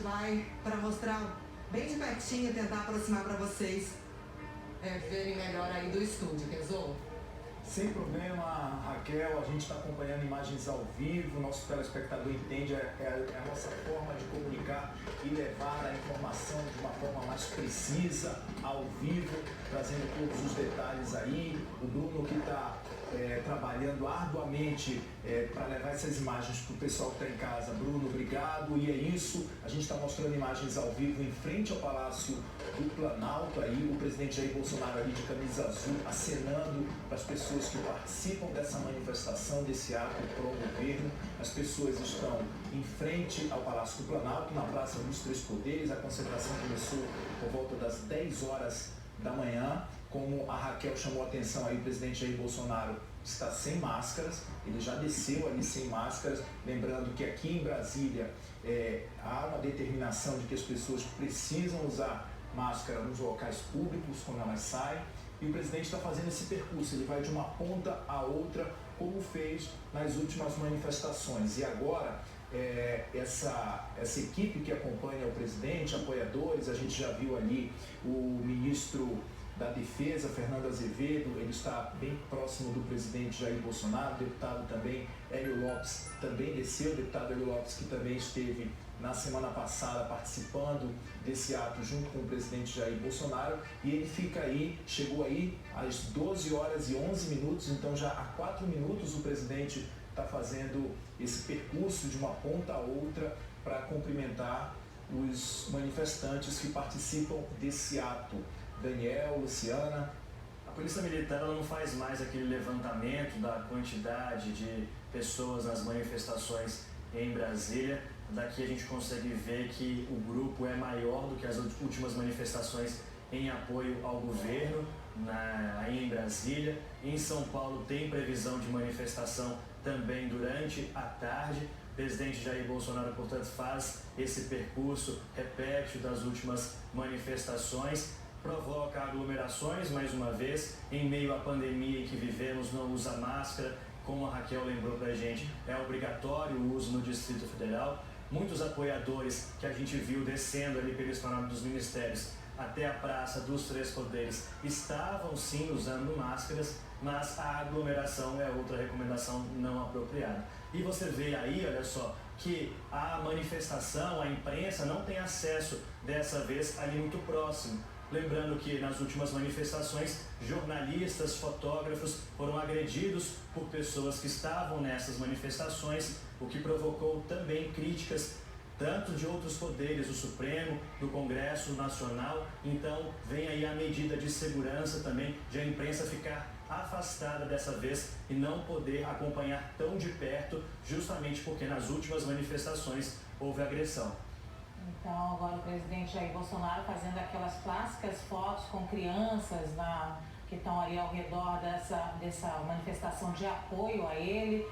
vai para mostrar bem de pertinho e tentar aproximar para vocês verem melhor aí do estúdio, Kenzo. Sem problema, Raquel, a gente está acompanhando imagens ao vivo, nosso telespectador entende, é a nossa forma de comunicar e levar a informação de uma forma mais precisa, ao vivo, trazendo todos os detalhes aí. O Bruno que está trabalhando arduamente para levar essas imagens para o pessoal que está em casa. Bruno, obrigado. E é isso, a gente está mostrando imagens ao vivo em frente ao Palácio do Planalto, aí o presidente Jair Bolsonaro ali de camisa azul, acenando para as pessoas que participam dessa manifestação, desse ato pró-governo. As pessoas estão em frente ao Palácio do Planalto, na Praça dos Três Poderes. A concentração começou por volta das 10 horas da manhã. Como a Raquel chamou a atenção aí, o presidente Jair Bolsonaro está sem máscaras, ele já desceu ali sem máscaras, lembrando que aqui em Brasília há uma determinação de que as pessoas precisam usar máscara nos locais públicos quando elas saem, e o presidente está fazendo esse percurso, ele vai de uma ponta a outra, como fez nas últimas manifestações. E agora, essa equipe que acompanha o presidente, apoiadores, a gente já viu ali o ministro da Defesa, Fernando Azevedo, ele está bem próximo do presidente Jair Bolsonaro, o deputado também, Hélio Lopes, também desceu, o deputado Hélio Lopes, que também esteve na semana passada participando desse ato junto com o presidente Jair Bolsonaro, e ele fica aí, chegou aí às 12 horas e 11 minutos, então já há 4 minutos o presidente está fazendo esse percurso de uma ponta a outra para cumprimentar os manifestantes que participam desse ato. Daniel, Luciana. A Polícia Militar ela não faz mais aquele levantamento da quantidade de pessoas nas manifestações em Brasília. Daqui a gente consegue ver que o grupo é maior do que as últimas manifestações em apoio ao governo aí em Brasília. Em São Paulo tem previsão de manifestação também durante a tarde. O presidente Jair Bolsonaro, portanto, faz esse percurso, repete o das últimas manifestações, provoca aglomerações, mais uma vez, em meio à pandemia em que vivemos, não usa máscara, como a Raquel lembrou pra gente, é obrigatório o uso no Distrito Federal. Muitos apoiadores que a gente viu descendo ali pelo Esplanada dos Ministérios até a Praça dos Três Poderes estavam sim usando máscaras, mas a aglomeração é outra recomendação não apropriada. E você vê aí, olha só, que a manifestação, a imprensa não tem acesso dessa vez ali muito próximo. Lembrando que nas últimas manifestações, jornalistas, fotógrafos foram agredidos por pessoas que estavam nessas manifestações, o que provocou também críticas tanto de outros poderes, do Supremo, do Congresso Nacional. Então vem aí a medida de segurança também de a imprensa ficar afastada dessa vez e não poder acompanhar tão de perto, justamente porque nas últimas manifestações houve agressão. Então agora o presidente Jair Bolsonaro fazendo aquelas clássicas fotos com crianças que estão ali ao redor dessa manifestação de apoio a ele.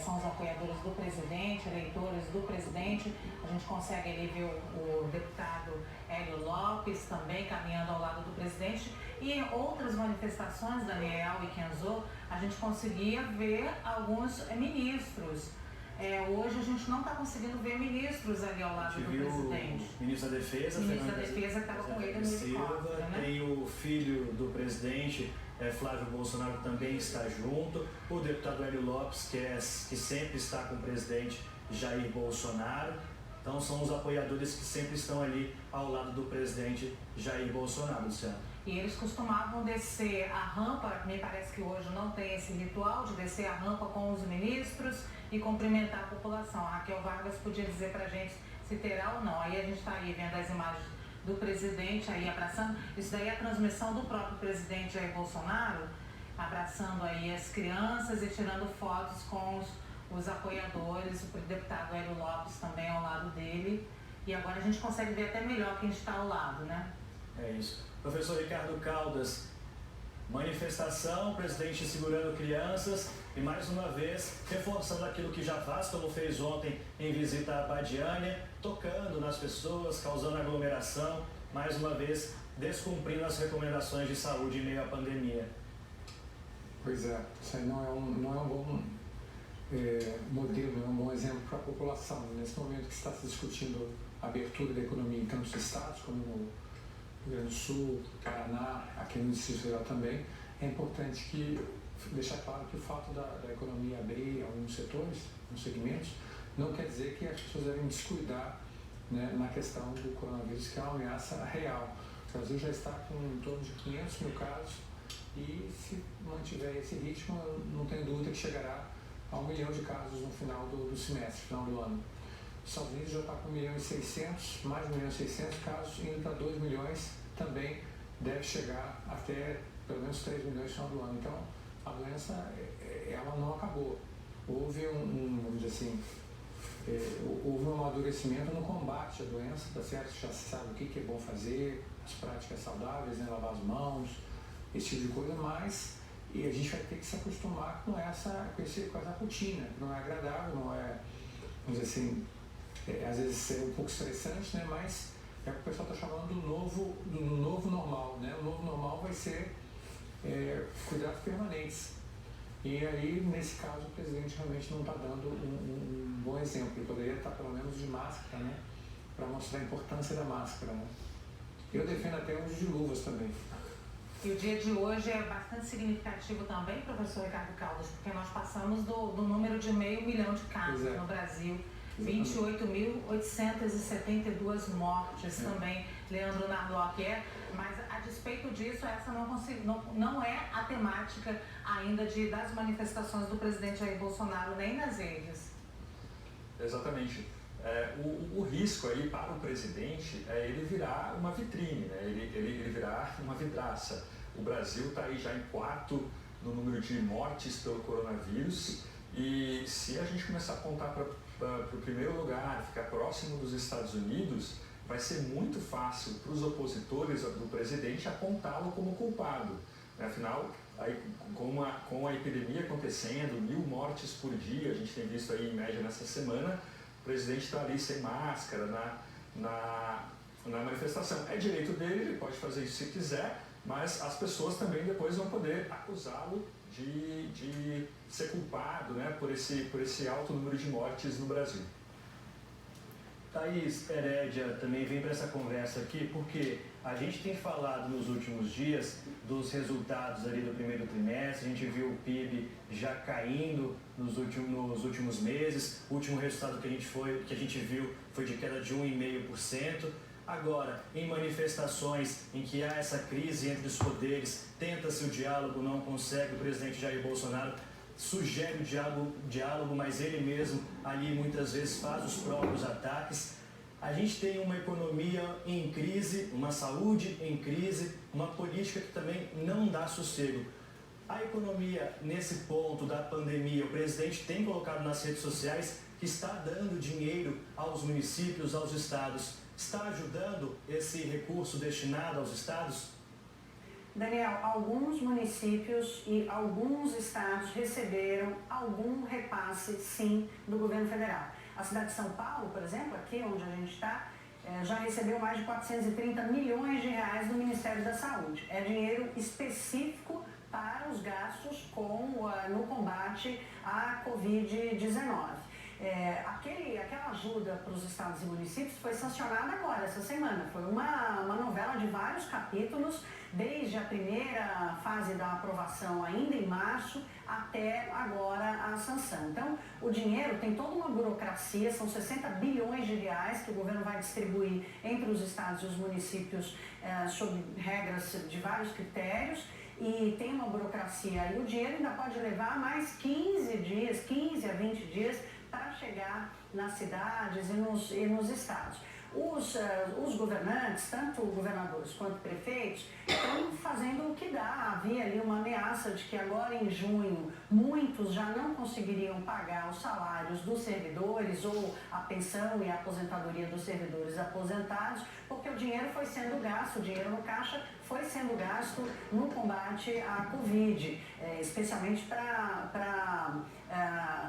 São os apoiadores do presidente, eleitores do presidente. A gente consegue ali ver o deputado Hélio Lopes também caminhando ao lado do presidente. E em outras manifestações, Daniel e Kenzo, a gente conseguia ver alguns ministros. Hoje a gente não está conseguindo ver ministros ali ao lado do presidente. O ministro da Defesa, ministro da Defesa que estava com ele no helicóptero, né? Tem o filho do presidente, Flávio Bolsonaro, também está junto. O deputado Hélio Lopes, que sempre está com o presidente Jair Bolsonaro. Então são os apoiadores que sempre estão ali ao lado do presidente Jair Bolsonaro, Luciano. E eles costumavam descer a rampa, me parece que hoje não tem esse ritual de descer a rampa com os ministros e cumprimentar a população. A Raquel Vargas podia dizer pra gente se terá ou não. Aí a gente está aí vendo as imagens do presidente aí abraçando. Isso daí é a transmissão do próprio presidente Jair Bolsonaro, abraçando aí as crianças e tirando fotos com os apoiadores, o deputado Hélio Lopes também ao lado dele. E agora a gente consegue ver até melhor quem está ao lado, né? É isso. Professor Ricardo Caldas, manifestação, presidente segurando crianças e mais uma vez reforçando aquilo que já faz, como fez ontem em visita à Badiânia, tocando nas pessoas, causando aglomeração, mais uma vez descumprindo as recomendações de saúde em meio à pandemia. Pois é, isso aí não é um bom modelo, não é um bom exemplo para a população. Nesse momento que está se discutindo abertura da economia em tantos estados, como no Rio Grande do Sul, Paraná, aqui no Distrito Federal também, é importante deixar claro que o fato da economia abrir alguns setores, alguns segmentos, não quer dizer que as pessoas devem descuidar, né, na questão do coronavírus, que é uma ameaça real. O Brasil já está com em torno de 500 mil casos e, se mantiver esse ritmo, eu não tenho dúvida que chegará a 1 milhão de casos no final do semestre, final do ano. Os Estados Unidos já está com 1.600.000, mais de 1.600.000 casos, indo para 2 milhões, também deve chegar até pelo menos 3 milhões no final do ano. Então, a doença, ela não acabou. Houve vamos dizer assim, houve um amadurecimento no combate à doença, tá certo? Já se sabe o que é bom fazer, as práticas saudáveis, né? Lavar as mãos, esse tipo de coisa, mas a gente vai ter que se acostumar com essa rotina, que não é agradável, não é, vamos dizer assim, às vezes é um pouco estressante, né? Mas é o que o pessoal está chamando do novo normal, né? O novo normal vai ser cuidados permanentes. E aí, nesse caso, o presidente realmente não está dando um bom exemplo. Ele poderia estar pelo menos de máscara, né? Para mostrar a importância da máscara, né? Eu defendo até o uso de luvas também. E o dia de hoje é bastante significativo também, professor Ricardo Caldas, porque nós passamos do número de 500 mil de casos no Brasil. 28.872 mortes também, Leandro Narlock, mas a despeito disso, essa não é a temática ainda das manifestações do presidente Jair Bolsonaro, nem nas redes. Exatamente. O risco aí para o presidente é ele virar uma vitrine, né? ele virar uma vidraça. O Brasil está aí já em quarto no número de mortes pelo coronavírus e se a gente começar a apontar para o primeiro lugar, ficar próximo dos Estados Unidos, vai ser muito fácil para os opositores do presidente apontá-lo como culpado. Afinal, aí, com a epidemia acontecendo, 1.000 mortes por dia, a gente tem visto aí em média nessa semana, o presidente está ali sem máscara na manifestação. É direito dele, ele pode fazer isso se quiser, mas as pessoas também depois vão poder acusá-lo de ser culpado, né, por esse alto número de mortes no Brasil. Thaís Herédia também vem para essa conversa aqui porque a gente tem falado nos últimos dias dos resultados ali do primeiro trimestre, a gente viu o PIB já caindo nos últimos meses, o último resultado que a gente viu foi de queda de 1,5%. Agora, em manifestações em que há essa crise entre os poderes, tenta-se o diálogo, não consegue, o presidente Jair Bolsonaro sugere o diálogo, mas ele mesmo ali muitas vezes faz os próprios ataques. A gente tem uma economia em crise, uma saúde em crise, uma política que também não dá sossego. A economia, nesse ponto da pandemia, o presidente tem colocado nas redes sociais que está dando dinheiro aos municípios, aos estados. Está ajudando esse recurso destinado aos estados? Daniel, alguns municípios e alguns estados receberam algum repasse, sim, do governo federal. A cidade de São Paulo, por exemplo, aqui onde a gente está, já recebeu mais de 430 milhões de reais do Ministério da Saúde. É dinheiro específico para os gastos no combate à Covid-19. Aquela ajuda para os estados e municípios foi sancionada agora, essa semana. Foi uma novela de vários capítulos, desde a primeira fase da aprovação, ainda em março, até agora a sanção. Então, o dinheiro tem toda uma burocracia, são 60 bilhões de reais que o governo vai distribuir entre os estados e os municípios sob regras de vários critérios. E tem uma burocracia, e o dinheiro ainda pode levar mais 15 a 20 dias para chegar nas cidades e nos estados. Os governantes, tanto governadores quanto prefeitos, estão fazendo o que dá. Havia ali uma ameaça de que agora em junho muitos já não conseguiriam pagar os salários dos servidores ou a pensão e a aposentadoria dos servidores aposentados, porque o dinheiro foi sendo gasto, o dinheiro no caixa foi sendo gasto no combate à Covid, especialmente para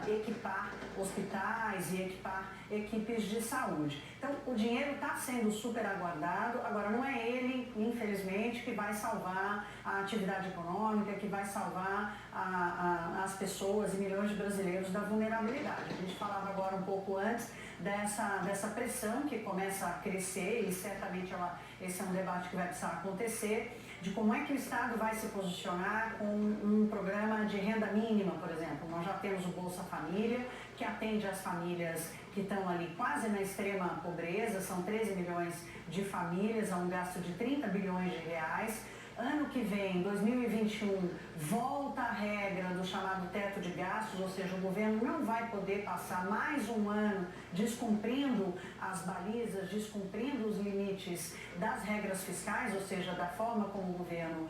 equipar hospitais e equipar equipes de saúde. Então, o dinheiro está sendo super aguardado, agora não é ele, infelizmente, que vai salvar a atividade econômica, que vai salvar as pessoas e milhões de brasileiros da vulnerabilidade. A gente falava agora um pouco antes dessa pressão que começa a crescer, e certamente esse é um debate que vai precisar acontecer, de como é que o Estado vai se posicionar com um programa de renda mínima, por exemplo. Nós já temos o Bolsa Família, que atende as famílias que estão ali quase na extrema pobreza, são 13 milhões de famílias, a um gasto de 30 bilhões de reais. Ano que vem, 2021, volta a regra do chamado teto de gastos, ou seja, o governo não vai poder passar mais um ano descumprindo as balizas, descumprindo os limites das regras fiscais, ou seja, da forma como o governo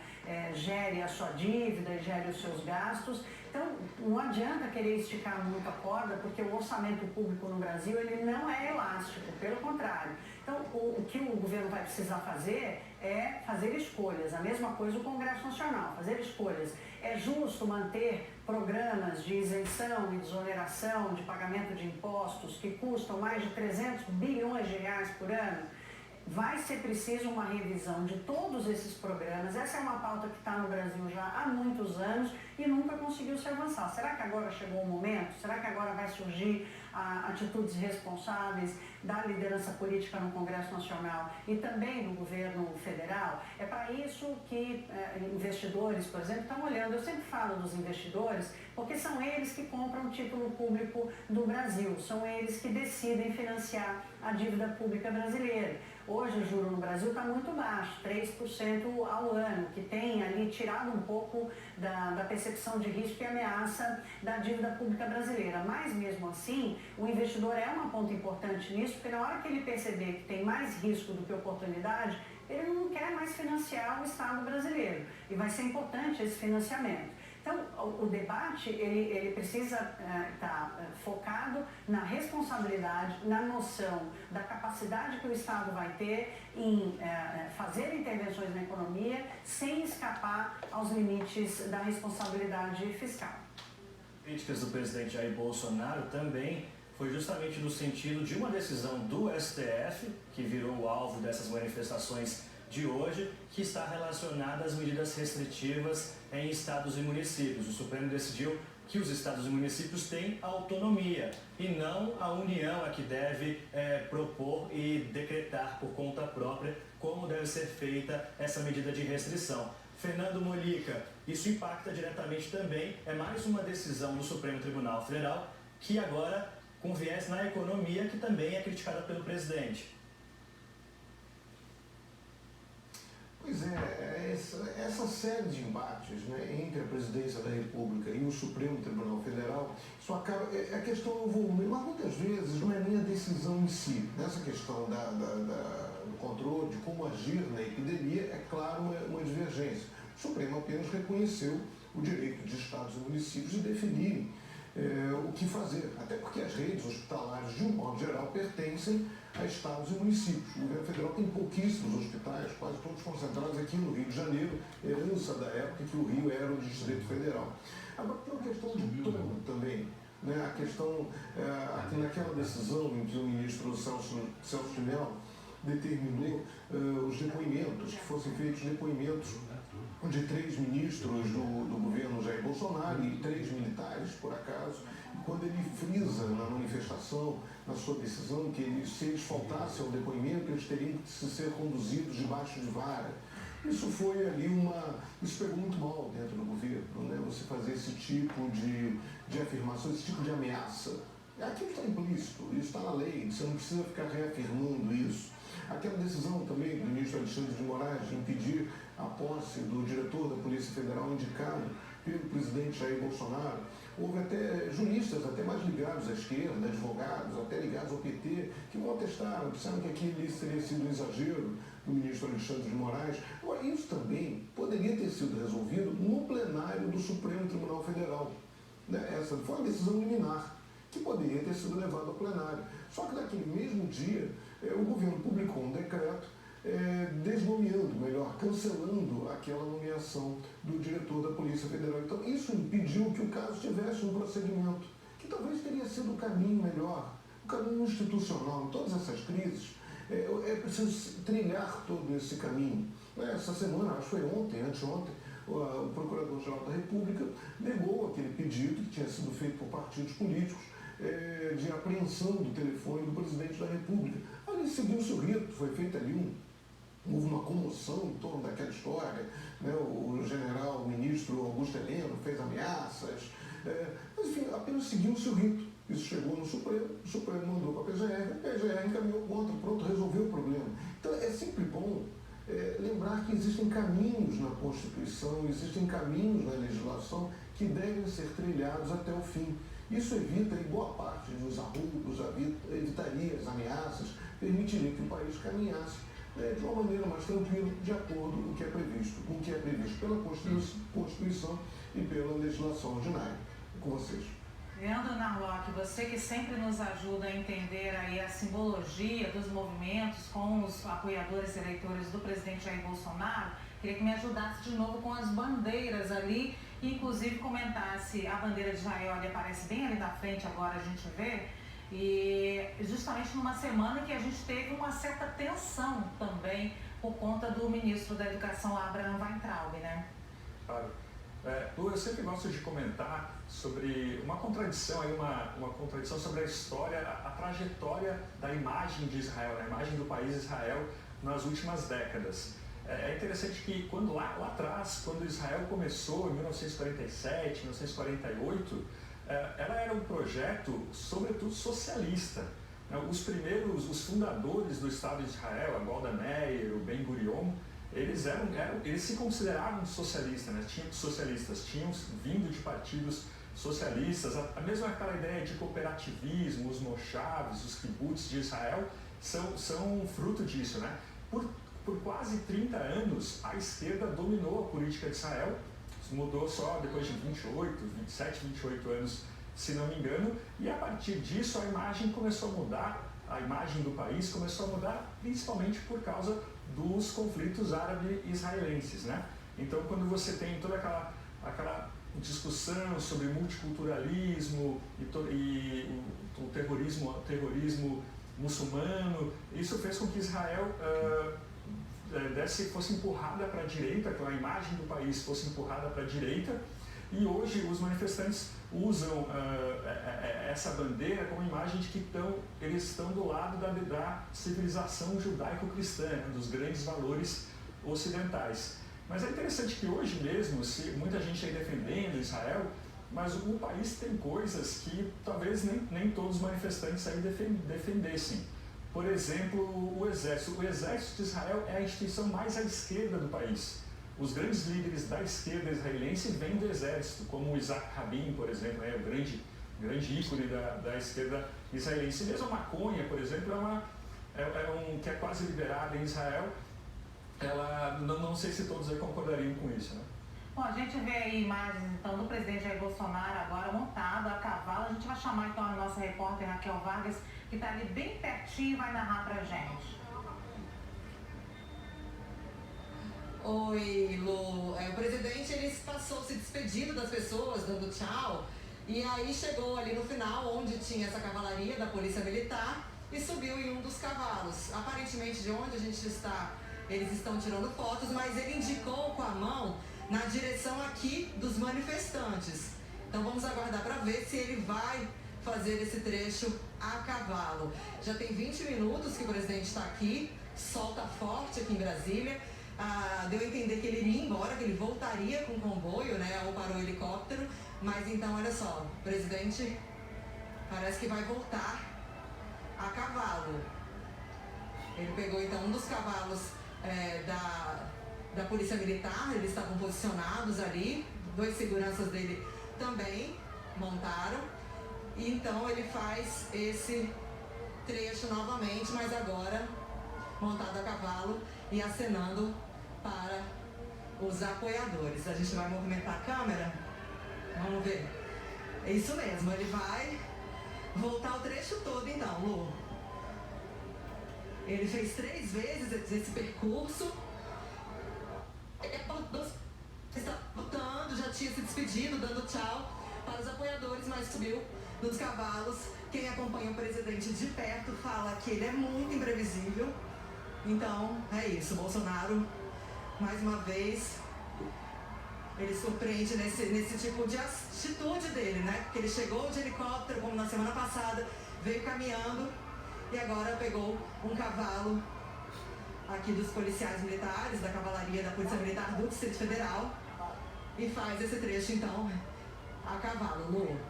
gere a sua dívida e gere os seus gastos. Então, não adianta querer esticar muito a corda, porque o orçamento público no Brasil ele não é elástico, pelo contrário. Então, o que o governo vai precisar fazer é fazer escolhas. A mesma coisa o Congresso Nacional, fazer escolhas. É justo manter programas de isenção e desoneração de pagamento de impostos que custam mais de 300 bilhões de reais por ano? Vai ser preciso uma revisão de todos esses programas. Essa é uma pauta que está no Brasil já há muitos anos e nunca conseguiu se avançar. Será que agora chegou o momento? Será que agora vai surgir atitudes responsáveis da liderança política no Congresso Nacional e também do governo federal? É para isso que investidores, por exemplo, estão olhando. Eu sempre falo dos investidores porque são eles que compram o título público do Brasil, são eles que decidem financiar a dívida pública brasileira. Hoje o juro no Brasil está muito baixo, 3% ao ano, que tem ali tirado um pouco da percepção de risco e ameaça da dívida pública brasileira. Mas mesmo assim, o investidor é uma ponta importante nisso, porque na hora que ele perceber que tem mais risco do que oportunidade, ele não quer mais financiar o Estado brasileiro. E vai ser importante esse financiamento. Então, o debate ele precisa estar focado na responsabilidade, na noção da capacidade que o Estado vai ter em fazer intervenções na economia sem escapar aos limites da responsabilidade fiscal. Críticas do presidente Jair Bolsonaro também foi justamente no sentido de uma decisão do STF, que virou o alvo dessas manifestações de hoje, que está relacionada às medidas restritivas em estados e municípios. O Supremo decidiu que os estados e municípios têm autonomia e não a União é que deve propor e decretar por conta própria como deve ser feita essa medida de restrição. Fernando Molica, isso impacta diretamente também, é mais uma decisão do Supremo Tribunal Federal que agora com viés na economia, que também é criticada pelo presidente. Pois é, essa série de embates, né, entre a Presidência da República e o Supremo Tribunal Federal, isso acaba, a questão do volume, mas muitas vezes não é nem a decisão em si. Nessa questão do controle, de como agir na epidemia, é claro uma divergência. O Supremo apenas reconheceu o direito de estados e municípios de definirem o que fazer, até porque as redes hospitalares, de um modo geral, pertencem a estados e municípios. O governo federal tem pouquíssimos hospitais, quase todos concentrados aqui no Rio de Janeiro, herança da época que o Rio era o Distrito Federal. Agora tem uma questão de tom também, né? A questão, aqui naquela decisão em que o ministro Celso de Mello determinou os depoimentos, que fossem feitos depoimentos de 3 ministros do governo Jair Bolsonaro e 3 militares, por acaso, e quando ele frisa na manifestação, na sua decisão, que se eles faltassem ao depoimento, eles teriam que ser conduzidos debaixo de vara. Isso foi ali isso pegou muito mal dentro do governo, né? Você fazer esse tipo de afirmação, esse tipo de ameaça. Aquilo está implícito, isso está na lei, você não precisa ficar reafirmando isso. Aquela decisão também do ministro Alexandre de Moraes de impedir a posse do diretor da Polícia Federal indicado pelo presidente Jair Bolsonaro. Houve até juristas, até mais ligados à esquerda, advogados, até ligados ao PT, que contestaram, disseram que aquilo teria sido um exagero do ministro Alexandre de Moraes. Agora, isso também poderia ter sido resolvido no plenário do Supremo Tribunal Federal. Essa foi uma decisão liminar, que poderia ter sido levada ao plenário. Só que naquele mesmo dia, o governo publicou um decreto desnomeando, melhor, cancelando aquela nomeação do diretor da Polícia Federal. Então, isso impediu que o caso tivesse um prosseguimento, que talvez teria sido o caminho melhor, o caminho institucional. Em todas essas crises, é preciso trilhar todo esse caminho. Essa semana, acho que foi ontem, anteontem, o Procurador-Geral da República negou aquele pedido que tinha sido feito por partidos políticos de apreensão do telefone do presidente da República. Ali seguiu-se o rito, foi feito ali houve uma comoção em torno daquela história, né? O general, o ministro Augusto Heleno fez ameaças, mas enfim, apenas seguiu-se o rito. Isso chegou no Supremo, o Supremo mandou para a PGR encaminhou contra, pronto, resolveu o problema. Então é sempre bom lembrar que existem caminhos na Constituição, existem caminhos na legislação que devem ser trilhados até o fim. Isso evita, em boa parte dos arroubos, evitaria as ameaças, permitiria que o país caminhasse de uma maneira mais tranquila, de acordo com o que é previsto pela Constituição e pela legislação ordinária. Com vocês. Leandro Narlock, você que sempre nos ajuda a entender aí a simbologia dos movimentos com os apoiadores eleitores do presidente Jair Bolsonaro, queria que me ajudasse de novo com as bandeiras ali, e inclusive comentasse a bandeira de Israel, ali aparece bem ali na frente agora, a gente vê, e justamente numa semana que a gente teve uma certa tensão também por conta do ministro da Educação, Abraham Weintraub, né? Claro. Eu sempre gosto de comentar sobre uma contradição, aí uma contradição sobre a história, a trajetória da imagem de Israel, a imagem do país Israel nas últimas décadas. É interessante que lá atrás, quando Israel começou, em 1947, 1948, ela era um projeto, sobretudo, socialista. Os fundadores do Estado de Israel, a Golda Meir, o Ben Gurion, eles se consideravam socialistas, né? Tinham vindo de partidos socialistas, a mesma aquela ideia de cooperativismo, os moshavs, os kibbutz de Israel, são fruto disso, né? Por quase 30 anos, a esquerda dominou a política de Israel, isso mudou só depois de 27, 28 anos, se não me engano, e a partir disso a imagem começou a mudar, a imagem do país começou a mudar principalmente por causa dos conflitos árabe-israelenses, né? Então, quando você tem toda aquela discussão sobre multiculturalismo e o terrorismo muçulmano, isso fez com que Israel fosse empurrada para a direita, que a imagem do país fosse empurrada para a direita, e hoje os manifestantes usam essa bandeira como imagem de que eles estão do lado da civilização judaico-cristã, dos grandes valores ocidentais. Mas é interessante que hoje mesmo, muita gente aí defendendo Israel, mas o país tem coisas que talvez nem todos os manifestantes aí defendessem. Por exemplo, o Exército. O Exército de Israel é a instituição mais à esquerda do país. Os grandes líderes da esquerda israelense vêm do Exército, como o Isaac Rabin, por exemplo, o grande ícone da esquerda israelense. Mesmo a maconha, por exemplo, que é quase liberada em Israel. Não sei se todos aí concordariam com isso, né? Bom, a gente vê aí imagens, então, do presidente Jair Bolsonaro agora montado a cavalo. A gente vai chamar, então, a nossa repórter Raquel Vargas, que está ali bem pertinho e vai narrar pra gente. Oi, Lu. O presidente, ele passou se despedindo das pessoas, dando tchau, e aí chegou ali no final, onde tinha essa cavalaria da Polícia Militar, e subiu em um dos cavalos. Aparentemente, de onde a gente está, eles estão tirando fotos, mas ele indicou com a mão na direção aqui dos manifestantes. Então vamos aguardar para ver se ele vai fazer esse trecho a cavalo. Já tem 20 minutos que o presidente está aqui, sol tá forte aqui em Brasília. Deu a entender que ele iria embora, que ele voltaria com o comboio, né, ou para o helicóptero, mas então, olha só, o presidente parece que vai voltar a cavalo. Ele pegou então um dos cavalos da Polícia Militar, eles estavam posicionados ali, 2 seguranças dele também montaram, e então ele faz esse trecho novamente, mas agora montado a cavalo e acenando para os apoiadores. A gente vai movimentar a câmera, vamos ver. É isso mesmo, ele vai voltar o trecho todo então, Lu. Ele fez 3 vezes esse percurso. Está voltando, já tinha se despedido, dando tchau para os apoiadores, mas subiu nos cavalos. Quem acompanha o presidente de perto fala que ele é muito imprevisível. Então, é isso, Bolsonaro, mais uma vez, ele surpreende nesse tipo de atitude dele, né? Porque ele chegou de helicóptero, como na semana passada, veio caminhando e agora pegou um cavalo aqui dos policiais militares, da cavalaria da Polícia Militar do Distrito Federal, e faz esse trecho, então, a cavalo. Lu.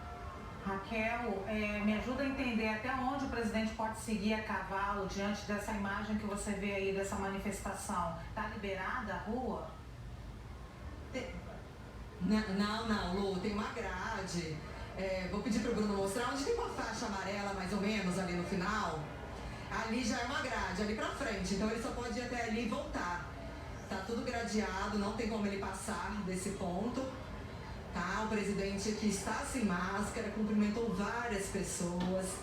Raquel, me ajuda a entender até onde o presidente pode seguir a cavalo diante dessa imagem que você vê aí, dessa manifestação. Está liberada a rua? Não, Lu, tem uma grade. Vou pedir para o Bruno mostrar onde tem uma faixa amarela, mais ou menos, ali no final. Ali já é uma grade, ali pra frente, então ele só pode ir até ali e voltar. Tá tudo gradeado, não tem como ele passar desse ponto. Tá? O presidente aqui está sem máscara, cumprimentou várias pessoas.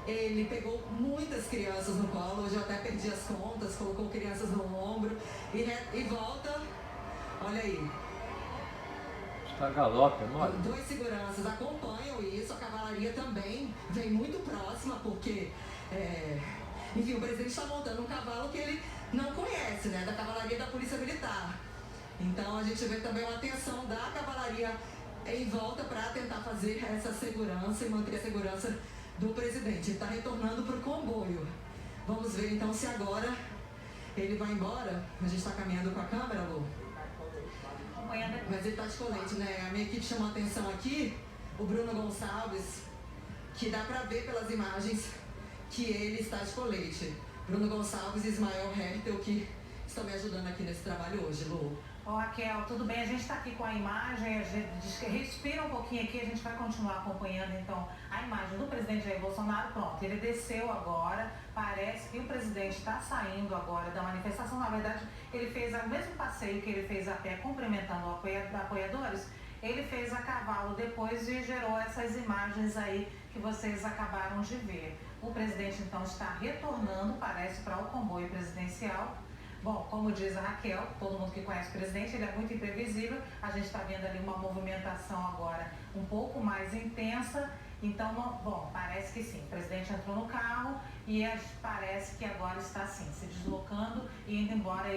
Ele pegou muitas crianças no colo, hoje eu até perdi as contas, colocou crianças no ombro e volta. Olha aí. Está galope, mole. 2 seguranças acompanham isso, a cavalaria também vem muito próxima, porque... enfim, o presidente está montando um cavalo que ele não conhece, né? Da cavalaria da Polícia Militar. Então a gente vê também uma atenção da cavalaria em volta para tentar fazer essa segurança e manter a segurança do presidente. Ele está retornando para o comboio. Vamos ver então se agora ele vai embora. A gente está caminhando com a câmera, Lu. Mas ele está de colete, né? A minha equipe chamou a atenção aqui, o Bruno Gonçalves, que dá para ver pelas imagens que ele está de colete. Bruno Gonçalves e Ismael Hertel, que estão me ajudando aqui nesse trabalho hoje, Lu. Raquel, tudo bem? A gente está aqui com a imagem, a gente respira um pouquinho aqui, a gente vai continuar acompanhando então a imagem do presidente Jair Bolsonaro. Pronto, ele desceu agora, parece que o presidente está saindo agora da manifestação. Na verdade, ele fez o mesmo passeio que ele fez a pé, cumprimentando apoiadores, ele fez a cavalo depois e gerou essas imagens aí que vocês acabaram de ver. O presidente então está retornando, parece, para o comboio presidencial. Bom, como diz a Raquel, todo mundo que conhece o presidente, ele é muito imprevisível. A gente está vendo ali uma movimentação agora um pouco mais intensa. Então, bom, parece que sim. O presidente entrou no carro e parece que agora está, sim, se deslocando e indo embora.